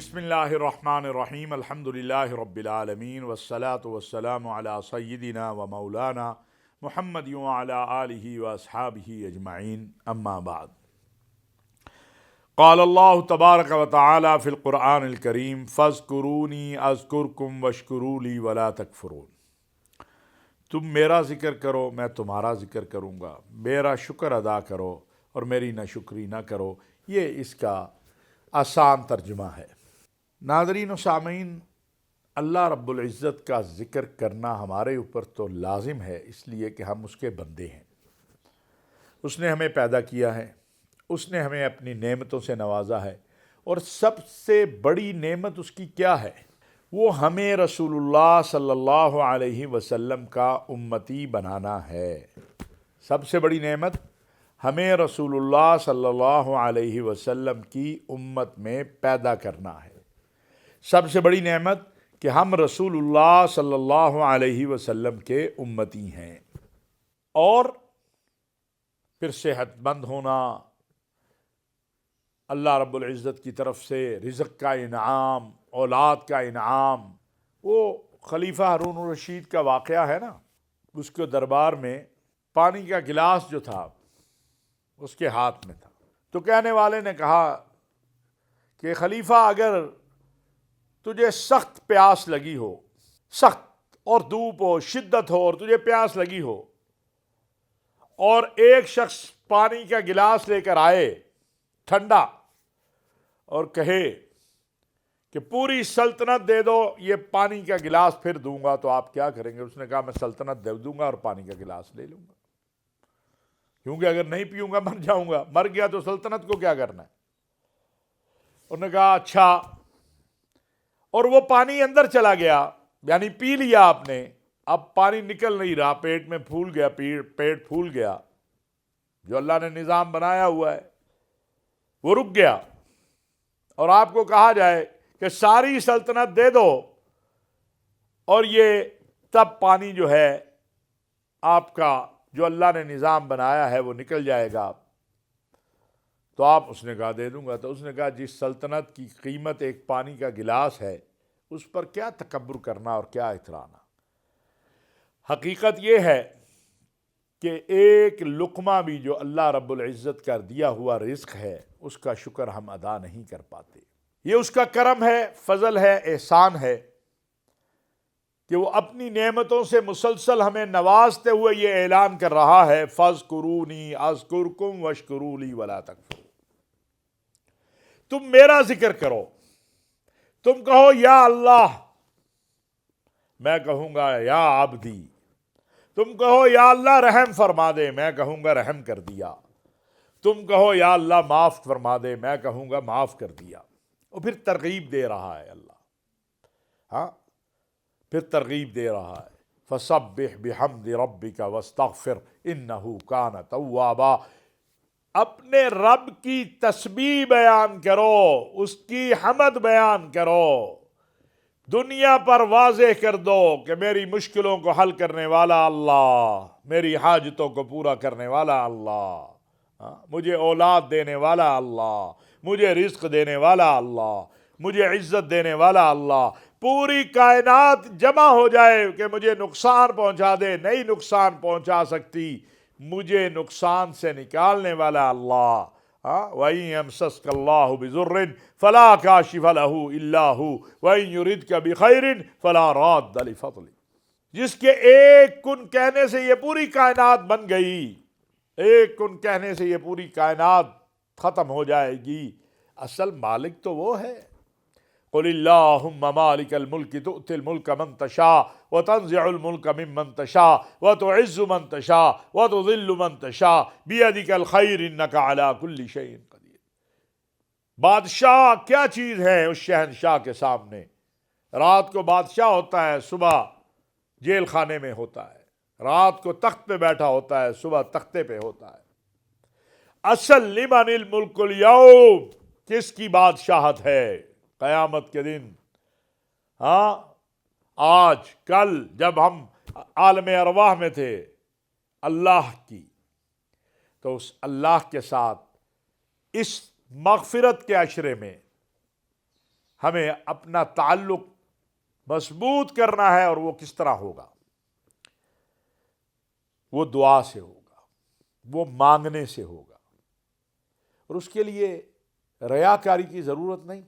बिस्मिल्लाहिर्रहमानिर्रहीम अल्हम्दुलिल्लाहि रब्बिल आलमीन वस्सलातु वस्सलामु अला सय्यिदिना व मौलाना मुहम्मद व अला आलिहि व अस्हाबिहि अजमईन अम्मा बाद। क़ाल अल्लाहु तबारक व तआला फ़िल क़ुरआनिल करीम फ़ज़्कुरूनी अज़्कुरकुम वश्कुरू ली वला तकफ़ुरून। तुम मेरा ज़िक्र करो मैं तुम्हारा ज़िक्र करूँगा, मेरा शुक्र अदा करो और मेरी नाशुक्री ना करो। ये इसका आसान तर्जुमा है। नाज़रीन व सामीन, अल्लाह रब्बुल इज़्ज़त का ज़िक्र करना हमारे ऊपर तो लाजिम है, इसलिए कि हम उसके बंदे हैं। उसने हमें पैदा किया है, उसने हमें अपनी नेमतों से नवाजा है, और सबसे बड़ी नेमत उसकी क्या है? वो हमें रसूलुल्लाह सल्लल्लाहु अलैहि वसल्लम का उम्मती बनाना है। सबसे बड़ी नेमत हमें रसूलुल्लाह सल्लल्लाहु अलैहि वसल्लम की उम्मत में पैदा करना है। सबसे बड़ी नेमत कि हम रसूलुल्लाह सल्लल्लाहु अलैहि वसल्लम के उम्मती हैं। और फिर सेहतमंद होना, अल्लाह रब्बुल इज़्ज़त की तरफ से रिज़्क़ का इनाम, औलाद का इनाम। वो खलीफा हारून रशीद का वाक़या है ना, उसके दरबार में पानी का गिलास जो था उसके हाथ में था, तो कहने वाले ने कहा कि खलीफा, अगर तुझे सख्त प्यास लगी हो, सख्त और धूप हो, शिद्दत हो, और तुझे प्यास लगी हो, और एक शख्स पानी का गिलास लेकर आए ठंडा और कहे कि पूरी सल्तनत दे दो, ये पानी का गिलास फिर दूंगा, तो आप क्या करेंगे? उसने कहा, मैं सल्तनत दे दूंगा और पानी का गिलास ले लूंगा, क्योंकि अगर नहीं पीऊंगा मर जाऊंगा, मर गया तो सल्तनत को क्या करना है। उन्होंने कहा अच्छा, और वो पानी अंदर चला गया, यानी पी लिया आपने, अब पानी निकल नहीं रहा, पेट में फूल गया, पेट फूल गया, जो अल्लाह ने निज़ाम बनाया हुआ है वो रुक गया, और आपको कहा जाए कि सारी सल्तनत दे दो और ये तब पानी जो है आपका, जो अल्लाह ने निज़ाम बनाया है, वो निकल जाएगा, तो आप, उसने कहा दे दूंगा। तो उसने कहा, जिस सल्तनत की कीमत एक पानी का गिलास है, उस पर क्या तकब्बुर करना और क्या इतराना। हकीकत यह है कि एक लुक़मा भी जो अल्लाह रब्बुल इज़्ज़त का दिया हुआ रिज़्क़ है, उसका शुक्र हम अदा नहीं कर पाते। ये उसका करम है, फजल है, एहसान है कि वो अपनी नेमतों से मुसलसल हमें नवाजते हुए ये ऐलान कर रहा है, फ़ज़्कुरूनी अज़्कुरकुम वश्कुरू ली वला तकफ़ुरून। तुम मेरा जिक्र करो, तुम कहो या अल्लाह, मैं कहूंगा या आबदी। तुम कहो या अल्लाह रहम फरमा दे, मैं कहूंगा रहम कर दिया। तुम कहो या अल्लाह माफ फरमा दे, मैं कहूंगा माफ कर दिया। और फिर तरगीब दे रहा है अल्लाह, हाँ, फिर तरगीब दे रहा है, फसब्बिह बिहम्दि रब्बिका वस्तगफिर इन्नहु कान तव्वाबा। अपने रब की तस्बीह बयान करो, उसकी हमद बयान करो, दुनिया पर वाज़ेह कर दो कि मेरी मुश्किलों को हल करने वाला अल्लाह, मेरी हाजतों को पूरा करने वाला अल्लाह, मुझे औलाद देने वाला अल्लाह, मुझे रिज़्क़ देने वाला अल्लाह, मुझे इज़्ज़त देने वाला अल्लाह। पूरी कायनात जमा हो जाए कि मुझे नुकसान पहुंचा दे, नहीं नुकसान पहुंचा सकती, मुझे नुकसान से निकालने वाला अल्लाह। वइन यमसस्कल्लाहु बिज़ुर्रिन फला काशिफ़ लहू इल्ला हू वइन युरिदका बिखैरिन फला राद्द लिफ़ज़लिही। जिसके एक कुन कहने से ये पूरी कायनात बन गई, एक कुन कहने से ये पूरी कायनात खत्म हो जाएगी। असल मालिक तो वो है। क़ुलिल्लाहुम्मा मालिकल मुल्क तुअतिल मुल्क मन तशा व तंज़िउल मुल्क मिम्मन तशा व तुइज़्ज़ु मन तशा व तुज़िल्लु मन तशा बियदिकल खैर इन्नका अला कुल्लि शैइन क़दीर। बादशाह क्या चीज़ है उस शहंशाह के सामने। रात को बादशाह होता है, सुबह जेल खाने में होता है, रात को तख्त पे बैठा होता है, सुबह तख्ते पे होता है। असल लिमनिल मुल्कुल यौम, किसकी बादशाहत है क़यामत के दिन। हाँ, आज कल जब हम आलम अरवाह में थे, अल्लाह की, तो उस अल्लाह के साथ इस मग़फ़िरत के अशरे में ہمیں اپنا تعلق مضبوط کرنا ہے، اور وہ کس طرح ہوگا؟ وہ دعا سے ہوگا، وہ مانگنے سے ہوگا، اور اس کے لیے ریاکاری کی ضرورت نہیں،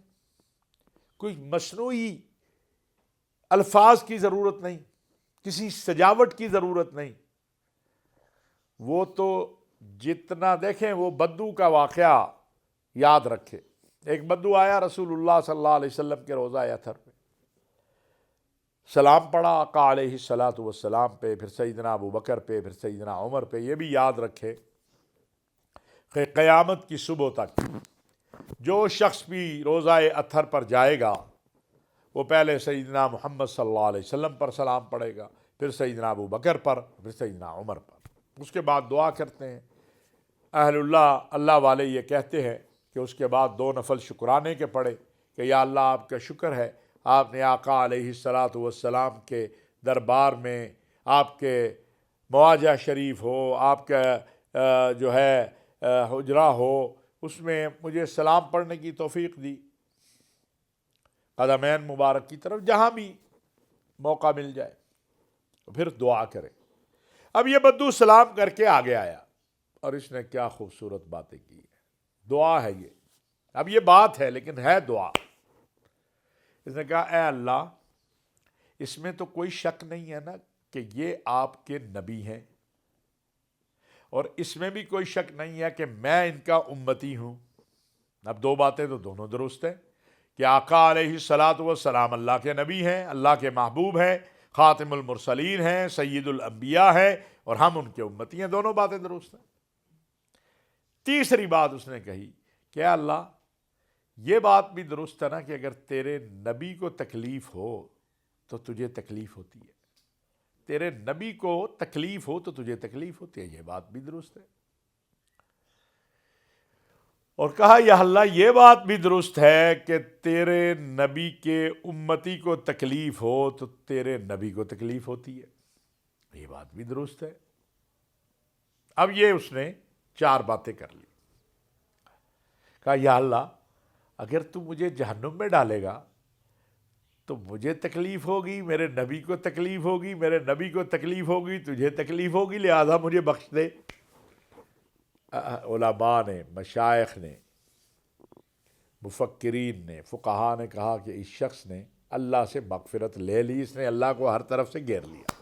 کوئی مصنوعی الفاظ کی ضرورت نہیں، کسی سجاوٹ کی ضرورت نہیں۔ وہ تو جتنا دیکھیں، وہ بدو کا واقعہ یاد رکھے۔ ایک بدو آیا رسول اللہ صلی اللہ علیہ وسلم کے روضہ اطہر پہ، سلام پڑھا آقا علیہ الصلاۃ والسلام پہ، پھر سیدنا ابو بکر پہ، پھر سیدنا عمر پہ۔ یہ بھی یاد رکھے کہ قیامت کی صبح تک جو شخص بھی روضہ اطہر پر جائے گا، وہ پہلے سیدنا محمد صلی اللہ علیہ وسلم پر سلام پڑھے گا، پھر سیدنا ابو بکر پر، پھر سیدنا عمر پر، اس کے بعد دعا کرتے ہیں۔ اہل اللہ والے یہ کہتے ہیں کہ اس کے بعد 2 نفل شکرانے کے پڑھے کہ یا اللہ آپ کا شکر ہے، آپ نے آقا علیہ الصلاۃ والسلام کے دربار میں آپ کے مواجہ شریف ہو، آپ کا جو ہے حجرہ ہو، اس میں مجھے سلام پڑھنے کی توفیق دی، قدمین مبارک کی طرف، جہاں بھی موقع مل جائے تو پھر دعا کرے۔ اب یہ بدو سلام کر کے آگے آیا، اور اس نے کیا خوبصورت باتیں کی ہیں، دعا ہے یہ۔ اب یہ بات ہے لیکن ہے دعا۔ اس نے کہا اے اللہ، اس میں تو کوئی شک نہیں ہے نا کہ یہ آپ کے نبی ہیں، اور اس میں بھی کوئی شک نہیں ہے کہ میں ان کا امتی ہوں۔ اب 2 باتیں تو دونوں درست ہیں کہ آقا علیہ الصلاۃ والسلام اللہ کے نبی ہیں، اللہ کے محبوب ہیں، خاتم المرسلین ہیں، سید الانبیاء ہیں، اور ہم ان کے امتی ہیں۔ دونوں باتیں درست ہیں۔ تیسری بات اس نے کہی کہ اے اللہ، یہ بات بھی درست ہے نا کہ اگر تیرے نبی کو تکلیف ہو تو تجھے تکلیف ہوتی ہے، تیرے نبی کو تکلیف ہو تو تجھے تکلیف ہوتی ہے، یہ بات بھی درست ہے۔ اور کہا یا اللہ، یہ بات بھی درست ہے کہ تیرے نبی کے امتی کو تکلیف ہو تو تیرے نبی کو تکلیف ہوتی ہے، یہ بات بھی درست ہے۔ اب یہ اس نے 4 باتیں کر لی۔ کہا یا اللہ، اگر تو مجھے جہنم میں ڈالے گا تو مجھے تکلیف ہوگی، میرے نبی کو تکلیف ہوگی، میرے نبی کو تکلیف ہوگی، تجھے تکلیف ہوگی، لہذا مجھے بخش دے۔ علماء نے، مشائخ نے، مفکرین نے، فقہاء نے کہا کہ اس شخص نے اللہ سے مغفرت لے لی، اس نے اللہ کو ہر طرف سے گھیر لیا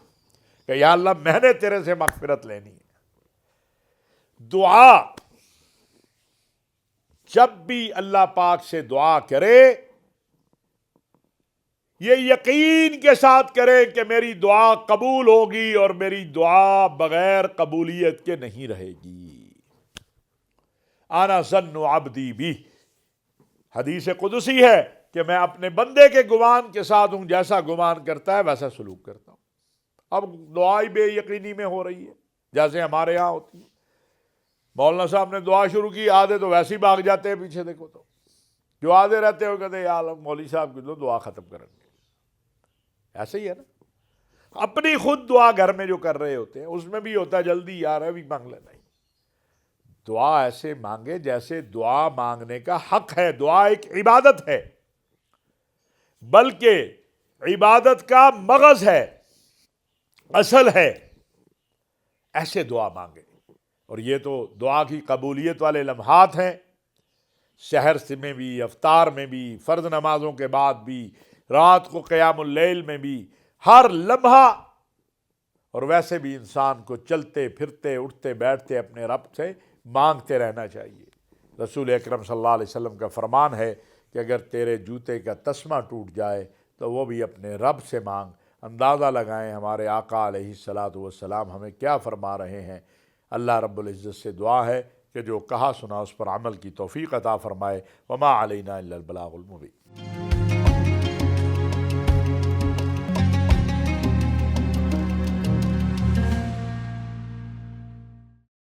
کہ یا اللہ، میں نے تیرے سے مغفرت لینی ہے۔ دعا جب بھی اللہ پاک سے دعا کرے، یہ یقین کے ساتھ کرے کہ میری دعا قبول ہوگی، اور میری دعا بغیر قبولیت کے نہیں رہے گی۔ انا ظن عبدی بی، حدیث قدسی ہے کہ میں اپنے بندے کے گمان کے ساتھ ہوں، جیسا گمان کرتا ہے ویسا سلوک کرتا ہوں۔ اب دعائی بے یقینی میں ہو رہی ہے، جیسے ہمارے ہاں ہوتی ہے۔ مولانا صاحب نے دعا شروع کی، آدھے تو ویسے ہی بھاگ جاتے ہیں پیچھے، دیکھو تو جو آدھے رہتے ہو کہتے ہیں یا اللہ مولوی صاحب کی دعا ختم کریں گے، ایسے ہی ہے نا۔ اپنی خود دعا گھر میں جو کر رہے ہوتے ہیں اس میں بھی ہوتا ہے جلدی، یار ابھی مانگ لینا۔ دعا ایسے مانگے جیسے دعا مانگنے کا حق ہے۔ دعا ایک عبادت ہے، بلکہ عبادت کا مغز ہے، اصل ہے۔ ایسے دعا مانگے، اور یہ تو دعا کی قبولیت والے لمحات ہیں، سحر میں بھی، افطار میں بھی، فرض نمازوں کے بعد بھی، رات کو قیام اللیل میں بھی، ہر لمحہ۔ اور ویسے بھی انسان کو چلتے پھرتے اٹھتے بیٹھتے اپنے رب سے مانگتے رہنا چاہیے۔ رسول اکرم صلی اللہ علیہ وسلم کا فرمان ہے کہ اگر تیرے جوتے کا تسمہ ٹوٹ جائے تو وہ بھی اپنے رب سے مانگ۔ اندازہ لگائیں ہمارے آقا علیہ الصلاۃ والسلام ہمیں کیا فرما رہے ہیں۔ اللہ رب العزت سے دعا ہے کہ جو کہا سنا اس پر عمل کی توفیق عطا فرمائے۔ وما علینا الا البلاغ المبین۔